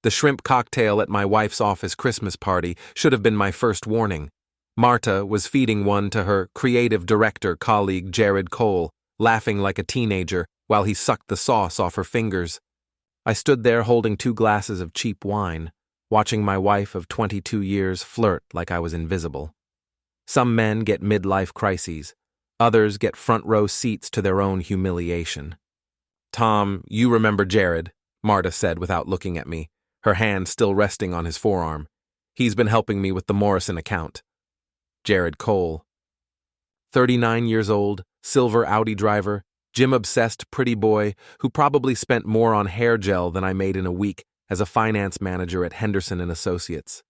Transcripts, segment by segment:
The shrimp cocktail at my wife's office Christmas party should have been my first warning. Marta was feeding one to her creative director colleague Jared Cole, laughing like a teenager while he sucked the sauce off her fingers. I stood there holding 2 glasses of cheap wine, watching my wife of 22 years flirt like I was invisible. Some men get midlife crises. Others get front-row seats to their own humiliation. "Tom, you remember Jared," Marta said without looking at me, her hand still resting on his forearm. "He's been helping me with the Morrison account." Jared Cole. 39 years old, silver Audi driver, gym-obsessed pretty boy who probably spent more on hair gel than I made in a week as a finance manager at Henderson & Associates.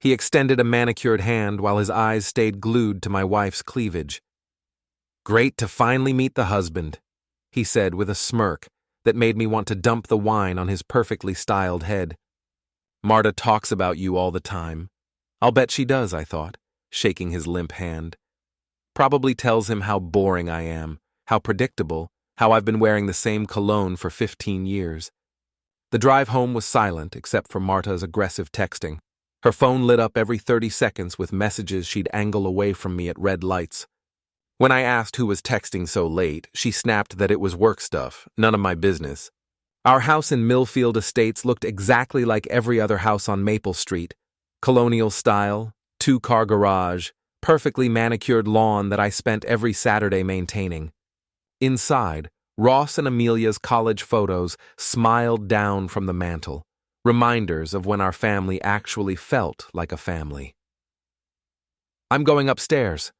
He extended a manicured hand while his eyes stayed glued to my wife's cleavage. "Great to finally meet the husband," he said with a smirk that made me want to dump the wine on his perfectly styled head. "Marta talks about you all the time." "I'll bet she does," I thought, shaking his limp hand. "Probably tells him how boring I am, how predictable, how I've been wearing the same cologne for 15 years. The drive home was silent except for Marta's aggressive texting. Her phone lit up every 30 seconds with messages she'd angle away from me at red lights. When I asked who was texting so late, she snapped that it was work stuff, none of my business. Our house in Millfield Estates looked exactly like every other house on Maple Street. Colonial style, 2-car garage, perfectly manicured lawn that I spent every Saturday maintaining. Inside, Ross and Amelia's college photos smiled down from the mantel, reminders of when our family actually felt like a family. "I'm going upstairs,"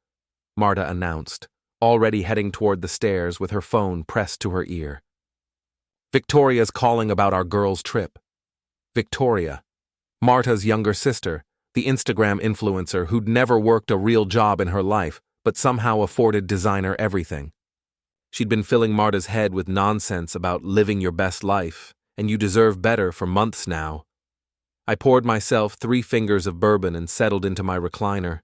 Marta announced, already heading toward the stairs with her phone pressed to her ear. "Victoria's calling about our girls' trip." Victoria, Marta's younger sister, the Instagram influencer who'd never worked a real job in her life, but somehow afforded designer everything. She'd been filling Marta's head with nonsense about living your best life, and you deserve better for months now. I poured myself 3 fingers of bourbon and settled into my recliner.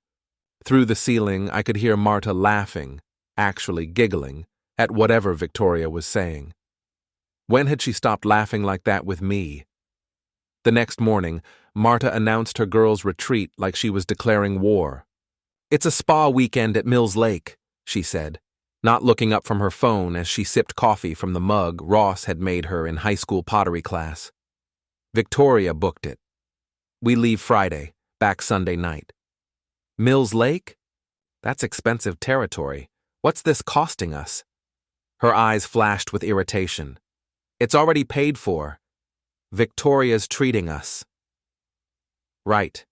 Through the ceiling, I could hear Marta laughing, actually giggling, at whatever Victoria was saying. When had she stopped laughing like that with me? The next morning, Marta announced her girls' retreat like she was declaring war. "It's a spa weekend at Mills Lake," she said, not looking up from her phone as she sipped coffee from the mug Ross had made her in high school pottery class. Victoria booked it. "We leave Friday, back Sunday night." "Mills Lake? That's expensive territory. What's this costing us?" Her eyes flashed with irritation. "It's already paid for. Victoria's treating us." Right.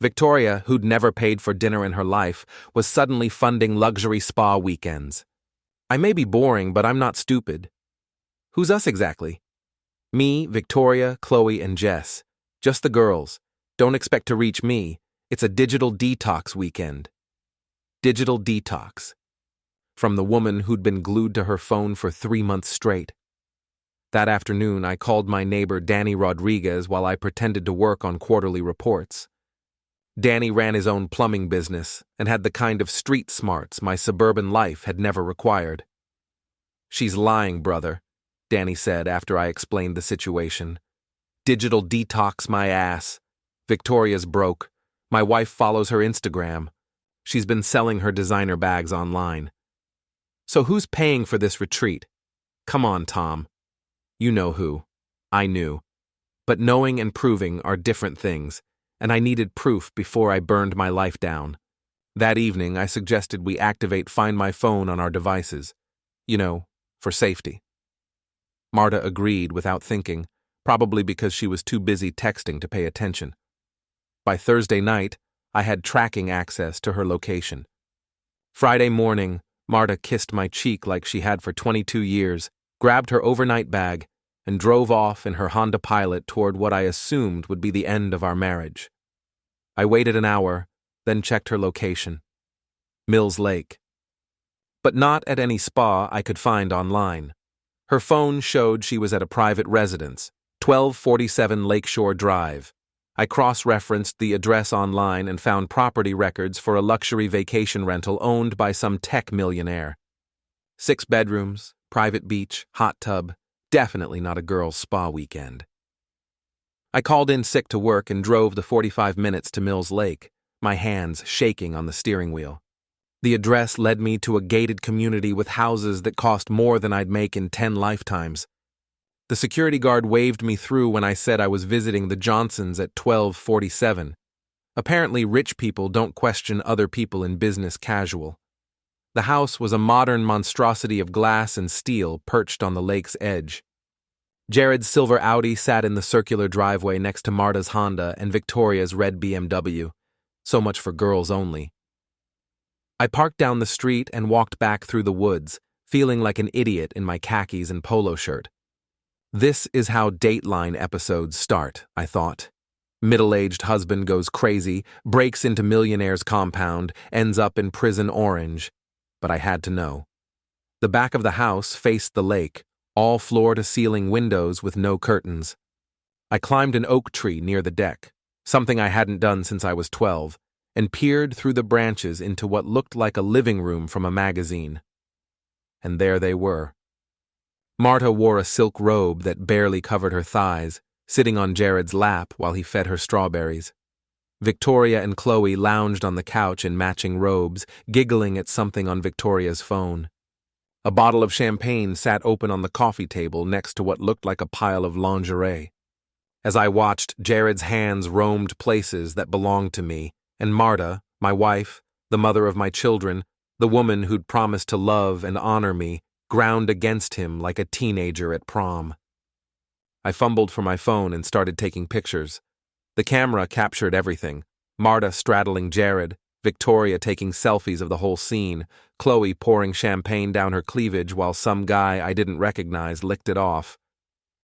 Victoria, who'd never paid for dinner in her life, was suddenly funding luxury spa weekends. "I may be boring, but I'm not stupid." "Who's us exactly?" "Me, Victoria, Chloe, and Jess. Just the girls. Don't expect to reach me. It's a digital detox weekend." Digital detox. From the woman who'd been glued to her phone for 3 months straight. That afternoon, I called my neighbor Danny Rodriguez while I pretended to work on quarterly reports. Danny ran his own plumbing business and had the kind of street smarts my suburban life had never required. "She's lying, brother," Danny said after I explained the situation. "Digital detox my ass. Victoria's broke. My wife follows her Instagram. She's been selling her designer bags online." "So who's paying for this retreat?" "Come on, Tom. You know who." I knew. But knowing and proving are different things, and I needed proof before I burned my life down. That evening, I suggested we activate Find My Phone on our devices. For safety. Marta agreed without thinking, probably because she was too busy texting to pay attention. By Thursday night, I had tracking access to her location. Friday morning, Marta kissed my cheek like she had for 22 years, grabbed her overnight bag, and drove off in her Honda Pilot toward what I assumed would be the end of our marriage. I waited an hour, then checked her location. Mills Lake. But not at any spa I could find online. Her phone showed she was at a private residence, 1247 Lakeshore Drive. I cross-referenced the address online and found property records for a luxury vacation rental owned by some tech millionaire. 6 bedrooms, private beach, hot tub, definitely not a girls' spa weekend. I called in sick to work and drove the 45 minutes to Mills Lake, my hands shaking on the steering wheel. The address led me to a gated community with houses that cost more than I'd make in 10 lifetimes. The security guard waved me through when I said I was visiting the Johnsons at 1247. Apparently, rich people don't question other people in business casual. The house was a modern monstrosity of glass and steel perched on the lake's edge. Jared's silver Audi sat in the circular driveway next to Marta's Honda and Victoria's red BMW. So much for girls only. I parked down the street and walked back through the woods, feeling like an idiot in my khakis and polo shirt. This is how Dateline episodes start, I thought. Middle-aged husband goes crazy, breaks into millionaire's compound, ends up in prison orange. But I had to know. The back of the house faced the lake, all floor-to-ceiling windows with no curtains. I climbed an oak tree near the deck, something I hadn't done since I was 12, and peered through the branches into what looked like a living room from a magazine. And there they were. Marta wore a silk robe that barely covered her thighs, sitting on Jared's lap while he fed her strawberries. Victoria and Chloe lounged on the couch in matching robes, giggling at something on Victoria's phone. A bottle of champagne sat open on the coffee table next to what looked like a pile of lingerie. As I watched, Jared's hands roamed places that belonged to me, and Marta, my wife, the mother of my children, the woman who'd promised to love and honor me, ground against him like a teenager at prom. I fumbled for my phone and started taking pictures. The camera captured everything: Marta straddling Jared, Victoria taking selfies of the whole scene, Chloe pouring champagne down her cleavage while some guy I didn't recognize licked it off.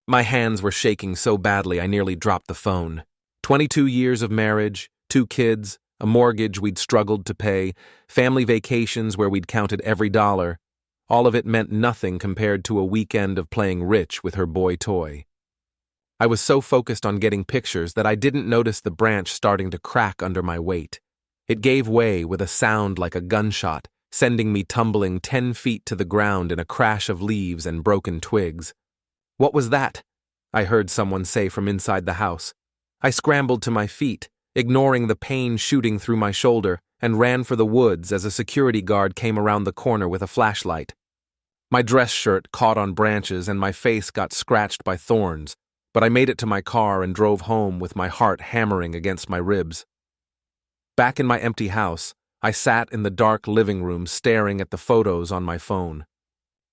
My hands were shaking so badly I nearly dropped the phone. 22 years of marriage, 2 kids, a mortgage we'd struggled to pay, family vacations where we'd counted every dollar. All of it meant nothing compared to a weekend of playing rich with her boy toy. I was so focused on getting pictures that I didn't notice the branch starting to crack under my weight. It gave way with a sound like a gunshot, sending me tumbling 10 feet to the ground in a crash of leaves and broken twigs. "What was that?" I heard someone say from inside the house. I scrambled to my feet, ignoring the pain shooting through my shoulder, and ran for the woods as a security guard came around the corner with a flashlight. My dress shirt caught on branches and my face got scratched by thorns, but I made it to my car and drove home with my heart hammering against my ribs. Back in my empty house, I sat in the dark living room staring at the photos on my phone.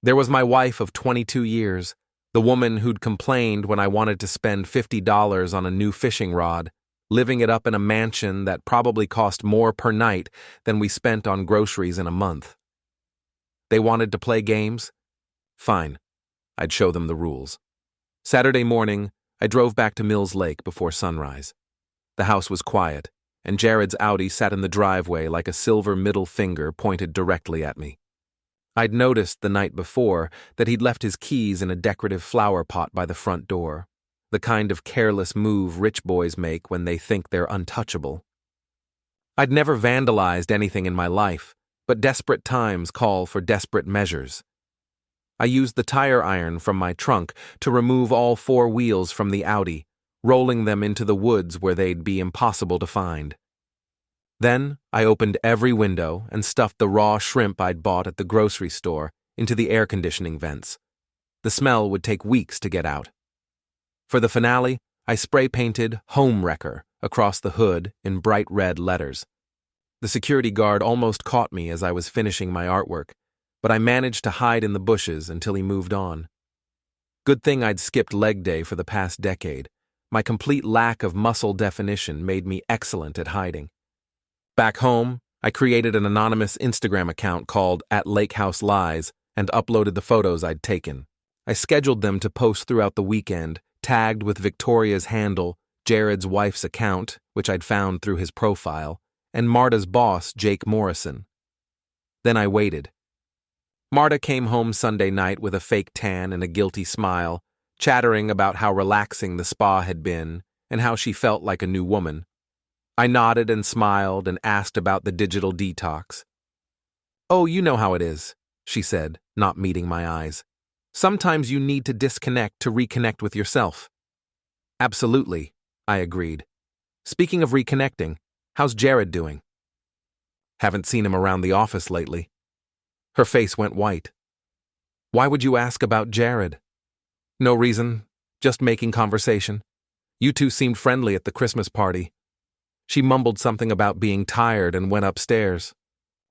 There was my wife of 22 years, the woman who'd complained when I wanted to spend $50 on a new fishing rod, living it up in a mansion that probably cost more per night than we spent on groceries in a month. They wanted to play games? Fine. I'd show them the rules. Saturday morning, I drove back to Mills Lake before sunrise. The house was quiet, and Jared's Audi sat in the driveway like a silver middle finger pointed directly at me. I'd noticed the night before that he'd left his keys in a decorative flower pot by the front door, the kind of careless move rich boys make when they think they're untouchable. I'd never vandalized anything in my life, but desperate times call for desperate measures. I used the tire iron from my trunk to remove all 4 wheels from the Audi, rolling them into the woods where they'd be impossible to find. Then I opened every window and stuffed the raw shrimp I'd bought at the grocery store into the air conditioning vents. The smell would take weeks to get out. For the finale, I spray-painted "Home Wrecker" across the hood in bright red letters. The security guard almost caught me as I was finishing my artwork, but I managed to hide in the bushes until he moved on. Good thing I'd skipped leg day for the past decade. My complete lack of muscle definition made me excellent at hiding. Back home, I created an anonymous Instagram account called @LakeHouseLies and uploaded the photos I'd taken. I scheduled them to post throughout the weekend, tagged with Victoria's handle, Jared's wife's account, which I'd found through his profile, and Marta's boss, Jake Morrison. Then I waited. Marta came home Sunday night with a fake tan and a guilty smile, chattering about how relaxing the spa had been and how she felt like a new woman. I nodded and smiled and asked about the digital detox. "Oh, you know how it is," she said, not meeting my eyes. "Sometimes you need to disconnect to reconnect with yourself." "Absolutely," I agreed. Speaking of reconnecting, how's Jared doing? Haven't seen him around the office lately. Her face went white. Why would you ask about Jared? No reason, just making conversation. You two seemed friendly at the Christmas party. She mumbled something about being tired and went upstairs.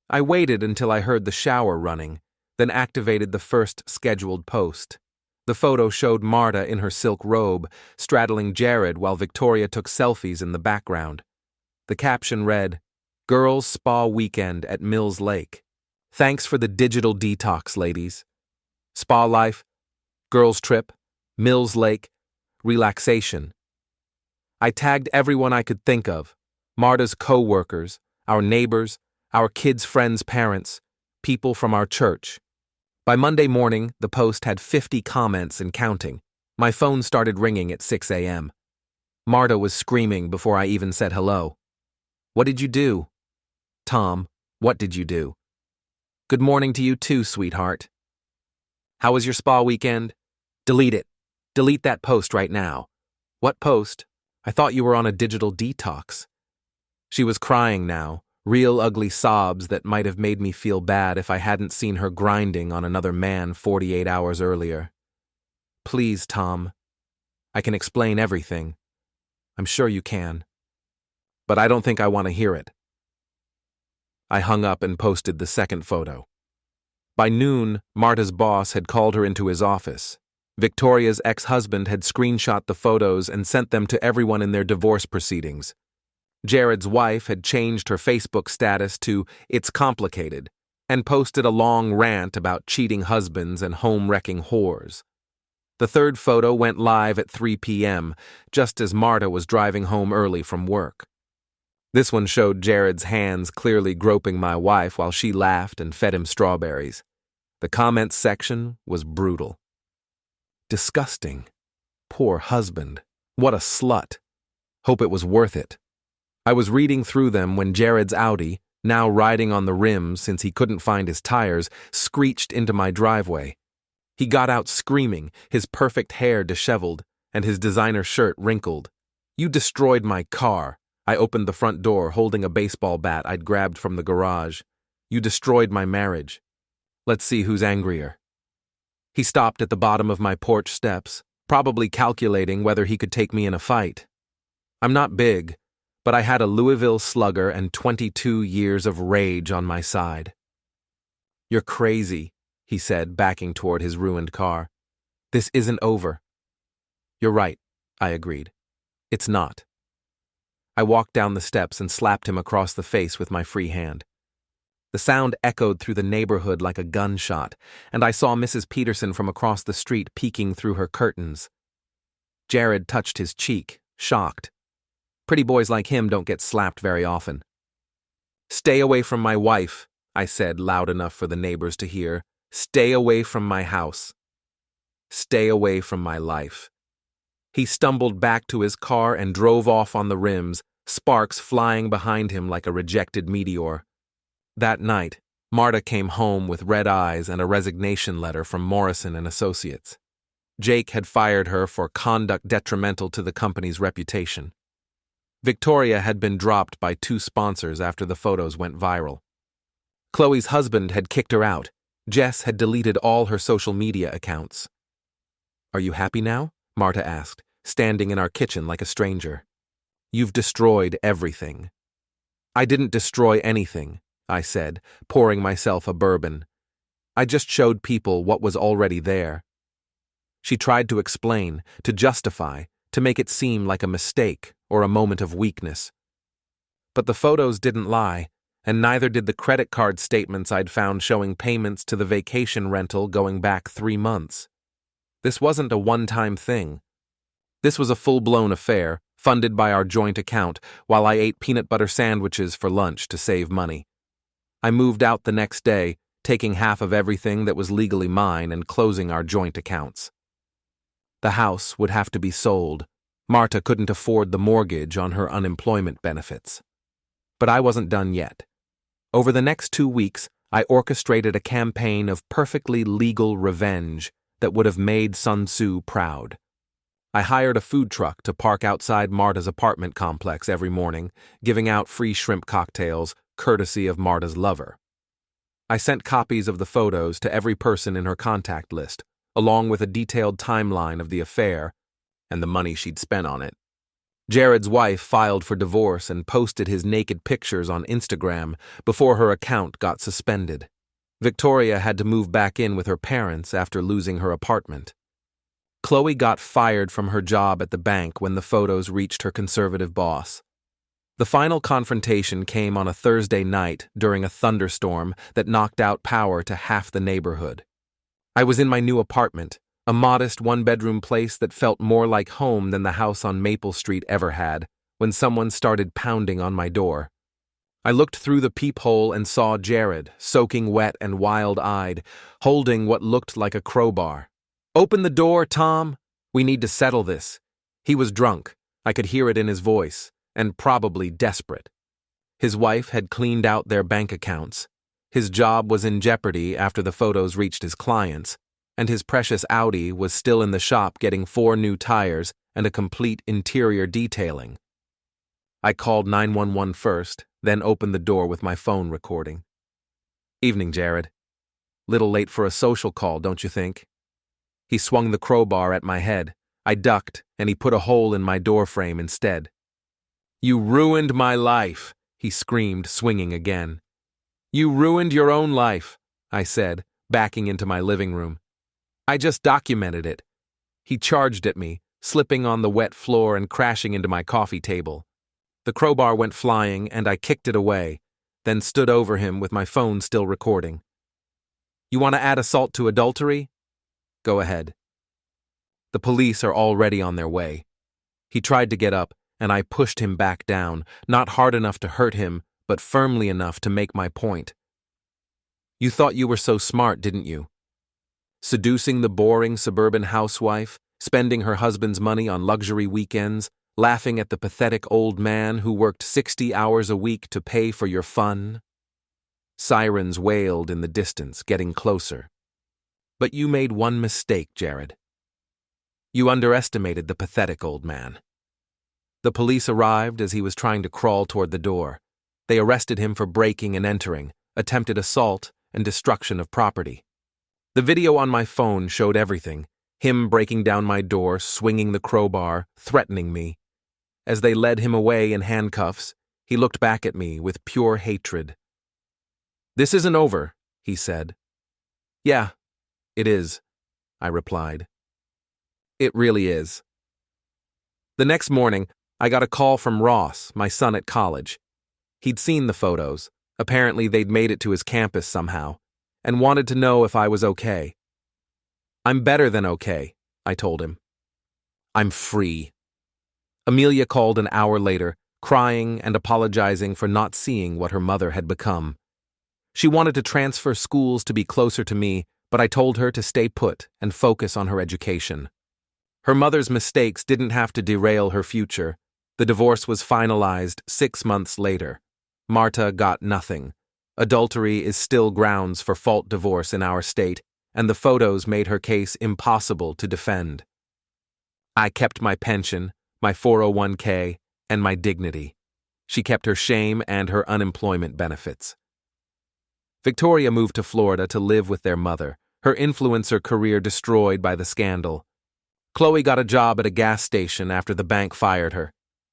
I waited until I heard the shower running, then activated the first scheduled post. The photo showed Marta in her silk robe, straddling Jared while Victoria took selfies in the background. The caption read, "Girls Spa Weekend at Mills Lake. Thanks for the digital detox, ladies. Spa life, girls trip, Mills Lake, relaxation." I tagged everyone I could think of, Marta's co-workers, our neighbors, our kids' friends' parents, people from our church. By Monday morning, the post had 50 comments and counting. My phone started ringing at 6 a.m. Marta was screaming before I even said hello. "What did you do?" "Tom, what did you do?" "Good morning to you too, sweetheart." "How was your spa weekend?" "Delete it. Delete that post right now." "What post? I thought you were on a digital detox." She was crying now, real ugly sobs that might have made me feel bad if I hadn't seen her grinding on another man 48 hours earlier. "Please, Tom. I can explain everything. I'm sure you can. But I don't think I want to hear it." I hung up and posted the second photo. By noon, Marta's boss had called her into his office. Victoria's ex-husband had screenshot the photos and sent them to everyone in their divorce proceedings. Jared's wife had changed her Facebook status to "It's Complicated" and posted a long rant about cheating husbands and home-wrecking whores. The third photo went live at 3 p.m., just as Marta was driving home early from work. This one showed Jared's hands clearly groping my wife while she laughed and fed him strawberries. The comments section was brutal. "Disgusting. Poor husband. What a slut. Hope it was worth it." I was reading through them when Jared's Audi, now riding on the rims since he couldn't find his tires, screeched into my driveway. He got out screaming, his perfect hair disheveled, and his designer shirt wrinkled. "You destroyed my car." I opened the front door holding a baseball bat I'd grabbed from the garage. "You destroyed my marriage. Let's see who's angrier." He stopped at the bottom of my porch steps, probably calculating whether he could take me in a fight. I'm not big, but I had a Louisville Slugger and 22 years of rage on my side. "You're crazy," he said, backing toward his ruined car. "This isn't over." "You're right," I agreed. "It's not." I walked down the steps and slapped him across the face with my free hand. The sound echoed through the neighborhood like a gunshot, and I saw Mrs. Peterson from across the street peeking through her curtains. Jared touched his cheek, shocked. Pretty boys like him don't get slapped very often. "Stay away from my wife," I said loud enough for the neighbors to hear. "Stay away from my house. Stay away from my life." He stumbled back to his car and drove off on the rims, sparks flying behind him like a rejected meteor. That night, Marta came home with red eyes and a resignation letter from Morrison and Associates. Jake had fired her for conduct detrimental to the company's reputation. Victoria had been dropped by 2 sponsors after the photos went viral. Chloe's husband had kicked her out. Jess had deleted all her social media accounts. "Are you happy now?" Marta asked, standing in our kitchen like a stranger. "You've destroyed everything." "I didn't destroy anything," I said, pouring myself a bourbon. "I just showed people what was already there." She tried to explain, to justify, to make it seem like a mistake or a moment of weakness. But the photos didn't lie, and neither did the credit card statements I'd found showing payments to the vacation rental going back 3 months. This wasn't a one-time thing. This was a full-blown affair, funded by our joint account, while I ate peanut butter sandwiches for lunch to save money. I moved out the next day, taking half of everything that was legally mine and closing our joint accounts. The house would have to be sold. Marta couldn't afford the mortgage on her unemployment benefits. But I wasn't done yet. Over the next 2 weeks, I orchestrated a campaign of perfectly legal revenge that would have made Sun Tzu proud. I hired a food truck to park outside Marta's apartment complex every morning, giving out free shrimp cocktails, courtesy of Marta's lover. I sent copies of the photos to every person in her contact list, along with a detailed timeline of the affair and the money she'd spent on it. Jared's wife filed for divorce and posted his naked pictures on Instagram before her account got suspended. Victoria had to move back in with her parents after losing her apartment. Chloe got fired from her job at the bank when the photos reached her conservative boss. The final confrontation came on a Thursday night during a thunderstorm that knocked out power to half the neighborhood. I was in my new apartment, a modest one-bedroom place that felt more like home than the house on Maple Street ever had, when someone started pounding on my door. I looked through the peephole and saw Jared, soaking wet and wild-eyed, holding what looked like a crowbar. "Open the door, Tom! We need to settle this." He was drunk, I could hear it in his voice, and probably desperate. His wife had cleaned out their bank accounts. His job was in jeopardy after the photos reached his clients, and his precious Audi was still in the shop getting 4 new tires and a complete interior detailing. I called 911 first, then opened the door with my phone recording. "Evening, Jared. Little late for a social call, don't you think?" He swung the crowbar at my head. I ducked, and he put a hole in my doorframe instead. "You ruined my life," he screamed, swinging again. "You ruined your own life," I said, backing into my living room. "I just documented it." He charged at me, slipping on the wet floor and crashing into my coffee table. The crowbar went flying, and I kicked it away, then stood over him with my phone still recording. "You want to add assault to adultery? Go ahead." "The police are already on their way." He tried to get up, and I pushed him back down, not hard enough to hurt him, but firmly enough to make my point. "You thought you were so smart, didn't you? Seducing the boring suburban housewife, spending her husband's money on luxury weekends, laughing at the pathetic old man who worked 60 hours a week to pay for your fun?" Sirens wailed in the distance, getting closer. "But you made one mistake, Jared. You underestimated the pathetic old man." The police arrived as he was trying to crawl toward the door. They arrested him for breaking and entering, attempted assault, and destruction of property. The video on my phone showed everything, him breaking down my door, swinging the crowbar, threatening me. As they led him away in handcuffs, he looked back at me with pure hatred. "This isn't over," he said. "Yeah, it is," I replied. "It really is." The next morning, I got a call from Ross, my son at college. He'd seen the photos. Apparently they'd made it to his campus somehow, and wanted to know if I was okay. "I'm better than okay," I told him. "I'm free." Amelia called an hour later, crying and apologizing for not seeing what her mother had become. She wanted to transfer schools to be closer to me, but I told her to stay put and focus on her education. Her mother's mistakes didn't have to derail her future. The divorce was finalized 6 months later. Marta got nothing. Adultery is still grounds for fault divorce in our state, and the photos made her case impossible to defend. I kept my pension, my 401k, and my dignity. She kept her shame and her unemployment benefits. Victoria moved to Florida to live with their mother, her influencer career destroyed by the scandal. Chloe got a job at a gas station after the bank fired her.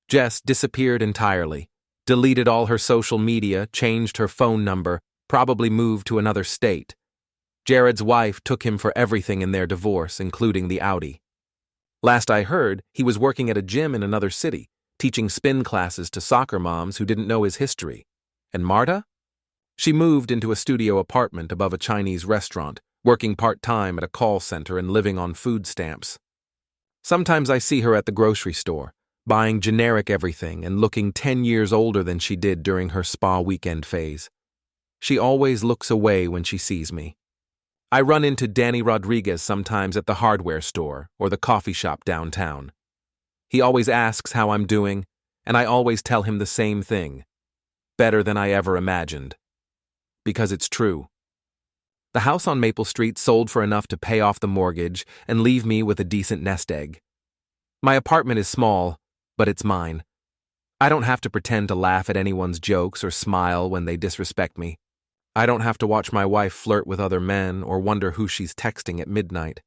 Jess disappeared entirely, deleted all her social media, changed her phone number, probably moved to another state. Jared's wife took him for everything in their divorce, including the Audi. Last I heard, he was working at a gym in another city, teaching spin classes to soccer moms who didn't know his history. And Marta? She moved into a studio apartment above a Chinese restaurant, working part-time at a call center and living on food stamps. Sometimes I see her at the grocery store, buying generic everything and looking 10 years older than she did during her spa weekend phase. She always looks away when she sees me. I run into Danny Rodriguez sometimes at the hardware store or the coffee shop downtown. He always asks how I'm doing, and I always tell him the same thing. Better than I ever imagined. Because it's true. The house on Maple Street sold for enough to pay off the mortgage and leave me with a decent nest egg. My apartment is small, but it's mine. I don't have to pretend to laugh at anyone's jokes or smile when they disrespect me. I don't have to watch my wife flirt with other men or wonder who she's texting at midnight.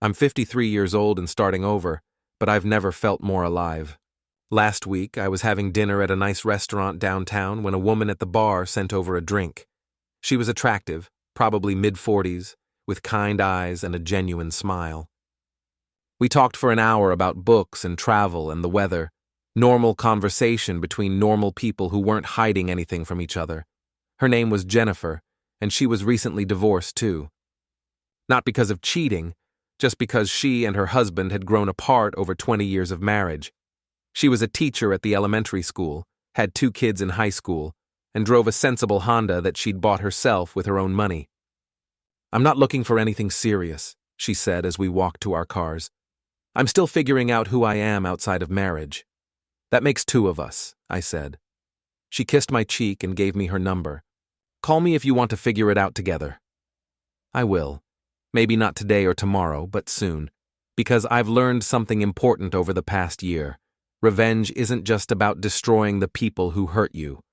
I'm 53 years old and starting over, but I've never felt more alive. Last week, I was having dinner at a nice restaurant downtown when a woman at the bar sent over a drink. She was attractive, probably mid-40s, with kind eyes and a genuine smile. We talked for an hour about books and travel and the weather, normal conversation between normal people who weren't hiding anything from each other. Her name was Jennifer, and she was recently divorced too. Not because of cheating, just because she and her husband had grown apart over 20 years of marriage. She was a teacher at the elementary school, had 2 kids in high school, and drove a sensible Honda that she'd bought herself with her own money. "I'm not looking for anything serious," she said as we walked to our cars. "I'm still figuring out who I am outside of marriage." "That makes 2 of us," I said. She kissed my cheek and gave me her number. "Call me if you want to figure it out together." "I will. Maybe not today or tomorrow, but soon. Because I've learned something important over the past year. Revenge isn't just about destroying the people who hurt you.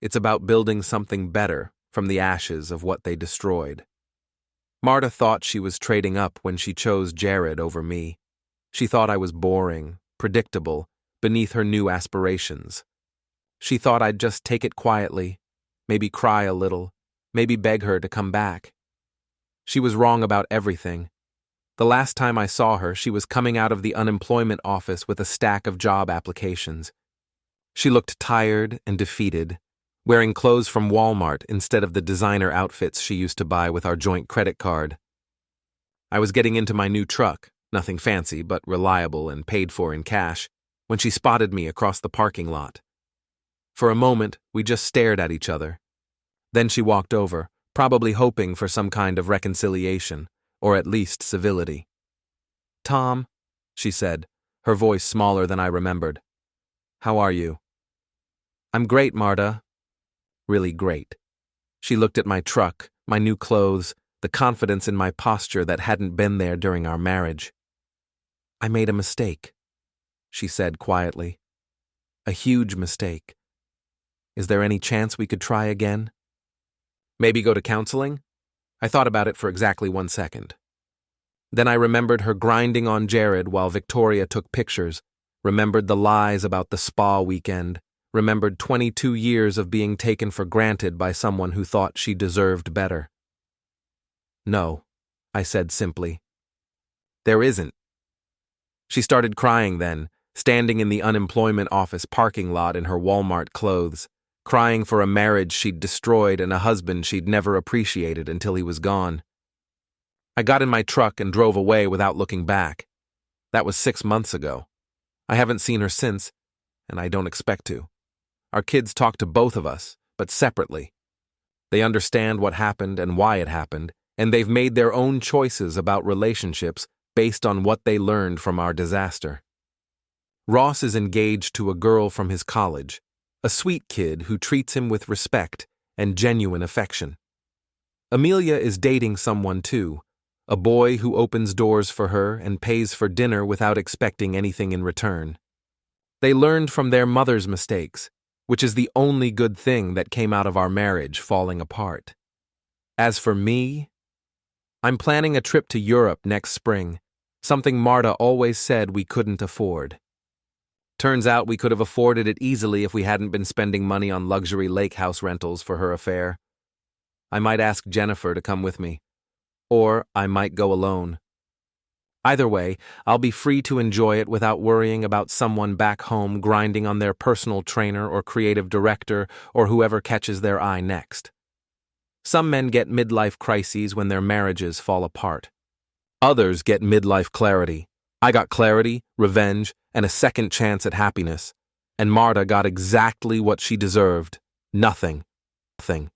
It's about building something better from the ashes of what they destroyed." Marta thought she was trading up when she chose Jared over me. She thought I was boring, predictable, beneath her new aspirations. She thought I'd just take it quietly, maybe cry a little, maybe beg her to come back. She was wrong about everything. The last time I saw her, she was coming out of the unemployment office with a stack of job applications. She looked tired and defeated, wearing clothes from Walmart instead of the designer outfits she used to buy with our joint credit card. I was getting into my new truck, nothing fancy but reliable and paid for in cash, when she spotted me across the parking lot. For a moment, we just stared at each other. Then she walked over, probably hoping for some kind of reconciliation, or at least civility. "Tom," she said, her voice smaller than I remembered. "How are you?" "I'm great, Marta." Really great. She looked at my truck, my new clothes, the confidence in my posture that hadn't been there during our marriage. "I made a mistake," she said quietly. "A huge mistake. Is there any chance we could try again? Maybe go to counseling?" I thought about it for exactly 1 second. Then I remembered her grinding on Jared while Victoria took pictures, remembered the lies about the spa weekend, remembered 22 years of being taken for granted by someone who thought she deserved better. "No," I said simply. "There isn't." She started crying then, standing in the unemployment office parking lot in her Walmart clothes, crying for a marriage she'd destroyed and a husband she'd never appreciated until he was gone. I got in my truck and drove away without looking back. That was 6 months ago. I haven't seen her since, and I don't expect to. Our kids talk to both of us, but separately. They understand what happened and why it happened, and they've made their own choices about relationships based on what they learned from our disaster. Ross is engaged to a girl from his college, a sweet kid who treats him with respect and genuine affection. Amelia is dating someone too, a boy who opens doors for her and pays for dinner without expecting anything in return. They learned from their mother's mistakes, which is the only good thing that came out of our marriage falling apart. As for me, I'm planning a trip to Europe next spring, something Marta always said we couldn't afford. Turns out we could have afforded it easily if we hadn't been spending money on luxury lake house rentals for her affair. I might ask Jennifer to come with me, or I might go alone. Either way, I'll be free to enjoy it without worrying about someone back home grinding on their personal trainer or creative director or whoever catches their eye next. Some men get midlife crises when their marriages fall apart. Others get midlife clarity. I got clarity, revenge, and a second chance at happiness. And Marta got exactly what she deserved. Nothing. Thing.